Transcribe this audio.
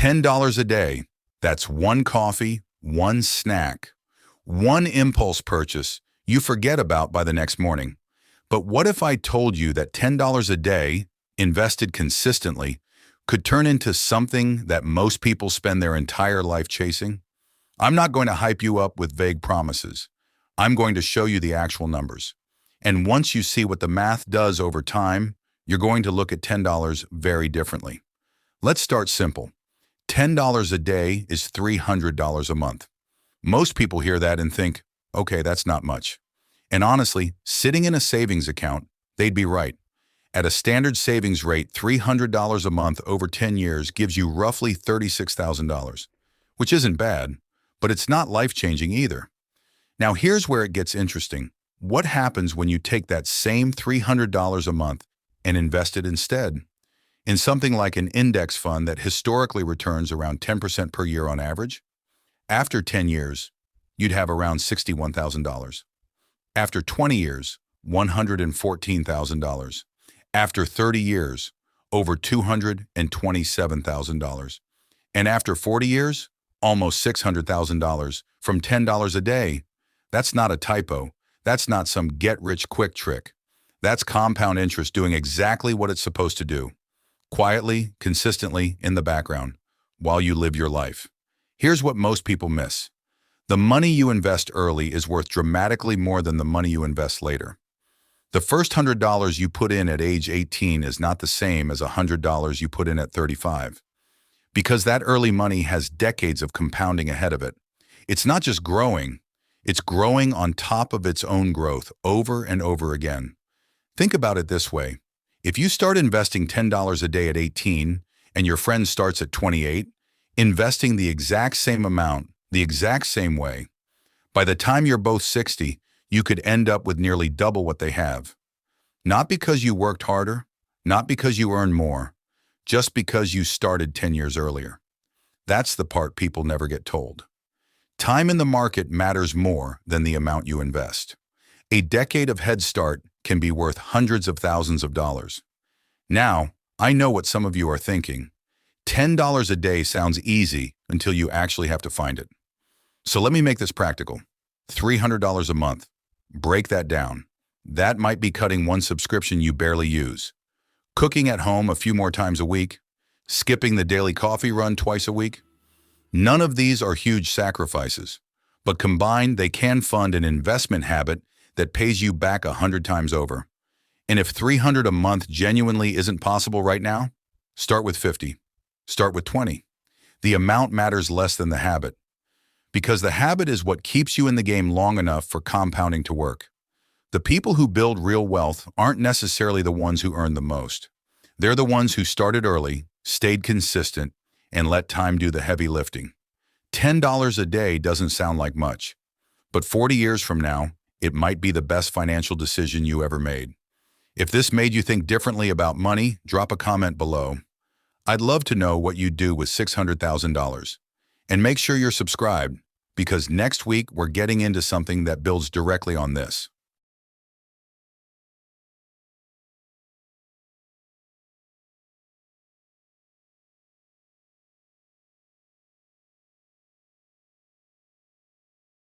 $10 a day. That's one coffee, one snack, one impulse purchase you forget about by the next morning. But what if I told you that $10 a day, invested consistently, could turn into something that most people spend their entire life chasing? I'm not going to hype you up with vague promises. I'm going to show you the actual numbers. And once you see what the math does over time, you're going to look at $10 very differently. Let's start simple. $10 a day is $300 a month. Most people hear that and think, okay, that's not much. And honestly, sitting in a savings account, they'd be right. At a standard savings rate, $300 a month over 10 years gives you roughly $36,000, which isn't bad, but it's not life-changing either. Now here's where it gets interesting. What happens when you take that same $300 a month and invest it instead in something like an index fund that historically returns around 10% per year on average? After 10 years, you'd have around $61,000. After 20 years, $114,000. After 30 years, over $227,000. And after 40 years, almost $600,000 from $10 a day. That's not a typo. That's not some get-rich-quick trick. That's compound interest doing exactly what it's supposed to do. Quietly, consistently, in the background, while you live your life. Here's what most people miss. The money you invest early is worth dramatically more than the money you invest later. The first $100 you put in at age 18 is not the same as $100 you put in at 35. Because that early money has decades of compounding ahead of it. It's not just growing, it's growing on top of its own growth over and over again. Think about it this way. If you start investing $10 a day at 18 and your friend starts at 28, investing the exact same amount, the exact same way, by the time you're both 60, you could end up with nearly double what they have. Not because you worked harder, not because you earned more, just because you started 10 years earlier. That's the part people never get told. Time in the market matters more than the amount you invest. A decade of head start can be worth hundreds of thousands of dollars. Now, I know what some of you are thinking. $10 a day sounds easy until you actually have to find it. So let me make this practical. $300 a month. Break that down. That might be cutting one subscription you barely use, cooking at home a few more times a week, skipping the daily coffee run twice a week. None of these are huge sacrifices, but combined they can fund an investment habit that pays you back 100 times over. And if $300 a month genuinely isn't possible right now, start with 50. Start with 20. The amount matters less than the habit, because the habit is what keeps you in the game long enough for compounding to work. The people who build real wealth aren't necessarily the ones who earn the most. They're the ones who started early, stayed consistent, and let time do the heavy lifting. $10 a day doesn't sound like much, but 40 years from now, it might be the best financial decision you ever made. If this made you think differently about money, drop a comment below. I'd love to know what you'd do with $600,000. And make sure you're subscribed, because next week we're getting into something that builds directly on this.